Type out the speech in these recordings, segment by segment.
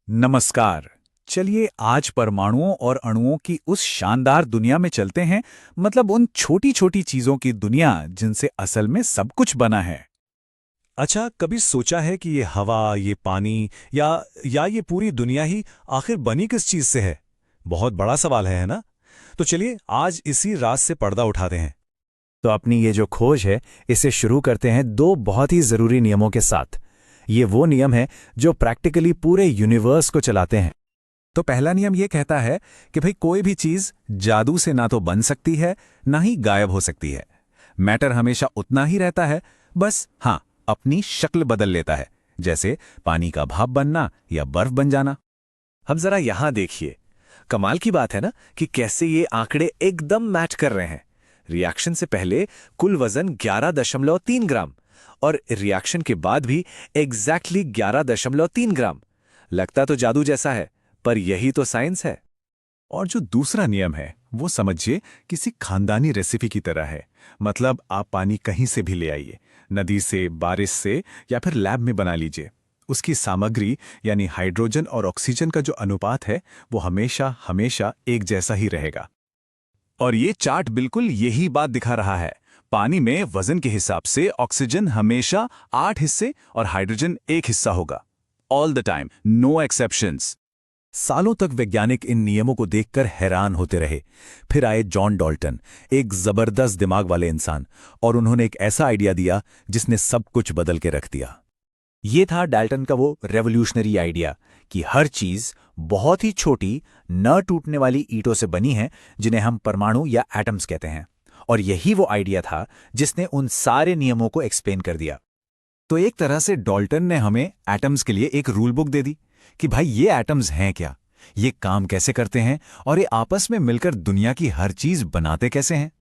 नमस्कार। चलिए आज परमाणुओं और अणुओं की उस शानदार दुनिया में चलते हैं, मतलब उन छोटी छोटी चीजों की दुनिया जिनसे असल में सब कुछ बना है। अच्छा, कभी सोचा है कि ये हवा, ये पानी या ये पूरी दुनिया ही आखिर बनी किस चीज से है? बहुत बड़ा सवाल है ना? तो चलिए आज इसी राज से पर्दा उठाते हैं। तो अपनी ये जो खोज है, इसे शुरू करते हैं दो बहुत ही जरूरी नियमों के साथ। ये वो नियम है जो प्रैक्टिकली पूरे यूनिवर्स को चलाते हैं। तो पहला नियम ये कहता है कि भाई कोई भी चीज जादू से ना तो बन सकती है ना ही गायब हो सकती है। मैटर हमेशा उतना ही रहता है, बस हाँ अपनी शक्ल बदल लेता है, जैसे पानी का भाप बनना या बर्फ बन जाना। अब जरा यहां देखिए, कमाल की बात है ना कि कैसे ये आंकड़े एकदम मैच कर रहे हैं। रिएक्शन से पहले कुल वजन 11.3 ग्राम और रिएक्शन के बाद भी एग्जैक्टली 11.3 ग्राम। लगता तो जादू जैसा है, पर यही तो साइंस है। और जो दूसरा नियम है वो समझिए किसी खानदानी रेसिपी की तरह है। मतलब आप पानी कहीं से भी ले आइए, नदी से, बारिश से या फिर लैब में बना लीजिए। उसकी सामग्री यानी हाइड्रोजन और ऑक्सीजन का जो अनुपात है वो हमेशा हमेशा एक जैसा ही रहेगा। और ये चार्ट बिल्कुल यही बात दिखा रहा है। पानी में वजन के हिसाब से ऑक्सीजन हमेशा 8 हिस्से और हाइड्रोजन 1 हिस्सा होगा। All the time, no exceptions. सालों तक वैज्ञानिक इन नियमों को देखकर हैरान होते रहे। फिर आए जॉन डाल्टन, एक जबरदस्त दिमाग वाले इंसान, और उन्होंने एक ऐसा आइडिया दिया जिसने सब कुछ बदल के रख दिया। ये था डाल्टन का वो रेवोल्यूशनरी आइडिया कि हर चीज बहुत ही छोटी, न टूटने वाली ईंटों से बनी है, जिन्हें हम परमाणु या एटम्स कहते हैं। और यही वो आइडिया था जिसने उन सारे नियमों को एक्सप्लेन कर दिया। तो एक तरह से डाल्टन ने हमें एटम्स के लिए एक रूल बुक दे दी कि भाई ये एटम्स हैं क्या, ये काम कैसे करते हैं और ये आपस में मिलकर दुनिया की हर चीज बनाते कैसे हैं।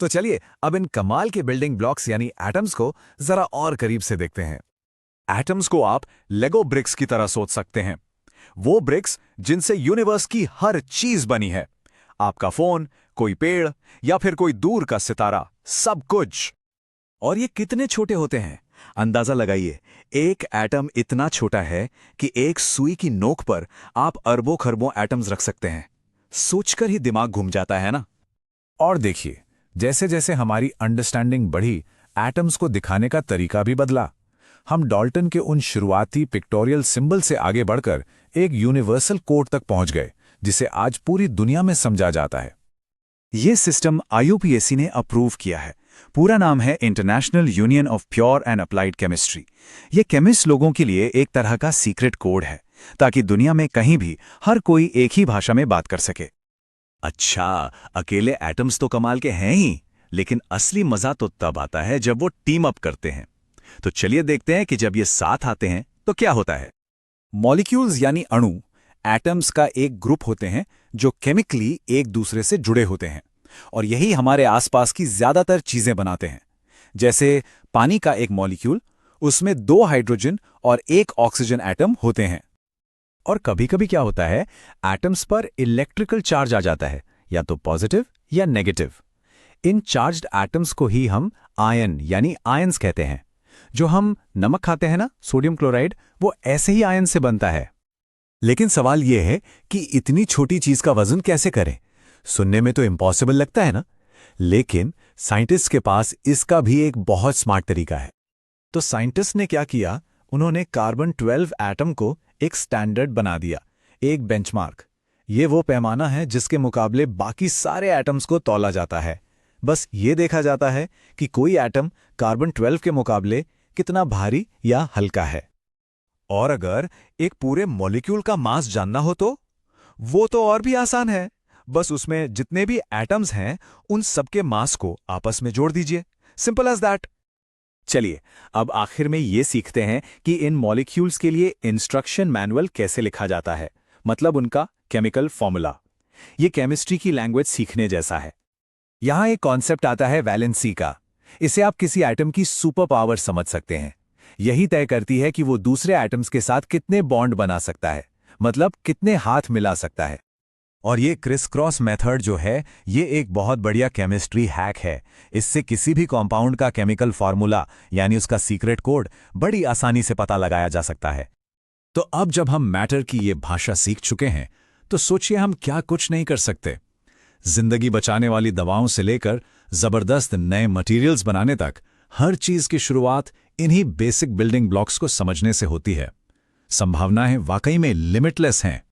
तो चलिए अब इन कमाल के बिल्डिंग ब्लॉक्स यानी एटम्स को जरा और करीब से देखते हैं। एटम्स को आप लेगो ब्रिक्स की तरह सोच सकते हैं। वो ब्रिक्स जिनसे यूनिवर्स की हर चीज बनी है। आपका फोन, कोई पेड़ या फिर कोई दूर का सितारा, सब कुछ। और ये कितने छोटे होते हैं, अंदाजा लगाइए। एक एटम इतना छोटा है कि एक सुई की नोक पर आप अरबों खरबों एटम्स रख सकते हैं। सोचकर ही दिमाग घूम जाता है ना। और देखिए, जैसे जैसे हमारी अंडरस्टैंडिंग बढ़ी, एटम्स को दिखाने का तरीका भी बदला। हम डाल्टन के उन शुरुआती पिक्टोरियल सिंबल से आगे बढ़कर एक यूनिवर्सल कोड तक पहुंच गए, जिसे आज पूरी दुनिया में समझा जाता है। ये सिस्टम IUPAC ने अप्रूव किया है। पूरा नाम है international union of pure and applied chemistry. ये केमिस्ट लोगों के लिए एक तरह का सीक्रेट कोड है, ताकि दुनिया में कहीं भी हर कोई एक ही भाषा में बात कर सके। अच्छा, अकेले एटम्स तो कमाल के हैं ही, लेकिन असली मजा तो तब आता है जब वो टीम अप करते हैं। तो चलिए देखते हैं कि जब ये साथ आते हैं तो क्या होता है। मॉलिक्यूल्स यानी अणु एटम्स का एक ग्रुप होते हैं जो केमिकली एक दूसरे से जुड़े होते हैं, और यही हमारे आसपास की ज्यादातर चीजें बनाते हैं। जैसे पानी का एक मॉलिक्यूल, उसमें 2 हाइड्रोजन और 1 ऑक्सीजन एटम होते हैं। और कभी-कभी क्या होता है, एटम्स पर इलेक्ट्रिकल चार्ज आ जाता है, या तो पॉजिटिव या नेगेटिव। इन चार्ज्ड एटम्स को ही हम आयन यानी आयंस कहते हैं। जो हम नमक खाते हैं ना, सोडियम क्लोराइड, वो ऐसे ही आयन से बनता है। लेकिन सवाल यह है कि इतनी छोटी चीज का वजन कैसे करें। सुनने में तो इम्पॉसिबल लगता है ना, लेकिन साइंटिस्ट के पास इसका भी एक बहुत स्मार्ट तरीका है। तो साइंटिस्ट ने क्या किया, उन्होंने कार्बन 12 एटम को एक स्टैंडर्ड बना दिया, एक बेंचमार्क। ये वो पैमाना है जिसके मुकाबले बाकी सारे एटम्स को तौला जाता है। बस ये देखा जाता है कि कोई एटम कार्बन 12 के मुकाबले कितना भारी या हल्का है। और अगर एक पूरे मॉलिक्यूल का मास जानना हो तो वो तो और भी आसान है। बस उसमें जितने भी एटम्स हैं उन सबके मास को आपस में जोड़ दीजिए। Simple as that. चलिए अब आखिर में ये सीखते हैं कि इन मॉलिक्यूल्स के लिए इंस्ट्रक्शन मैनुअल कैसे लिखा जाता है, मतलब उनका केमिकल फॉर्मूला। ये केमिस्ट्री की लैंग्वेज सीखने जैसा है। यहां एक कॉन्सेप्ट आता है वैलेंसी का। इसे आप किसी एटम की सुपर पावर समझ सकते हैं। यही तय करती है कि वो दूसरे एटम्स के साथ कितने बॉन्ड बना सकता है, मतलब कितने हाथ मिला सकता है। और ये क्रिस क्रॉस मेथड जो है, ये एक बहुत बढ़िया केमिस्ट्री हैक है। इससे किसी भी कंपाउंड का केमिकल फार्मूला यानी उसका सीक्रेट कोड बड़ी आसानी से पता लगाया जा सकता है। तो अब जब हम मैटर की ये भाषा सीख चुके हैं तो सोचिए हम क्या कुछ नहीं कर सकते। जिंदगी बचाने वाली दवाओं से लेकर जबरदस्त नए मटेरियल्स बनाने तक हर चीज की शुरुआत इन्हीं बेसिक बिल्डिंग ब्लॉक्स को समझने से होती है। संभावनाएं वाकई में लिमिटलेस हैं।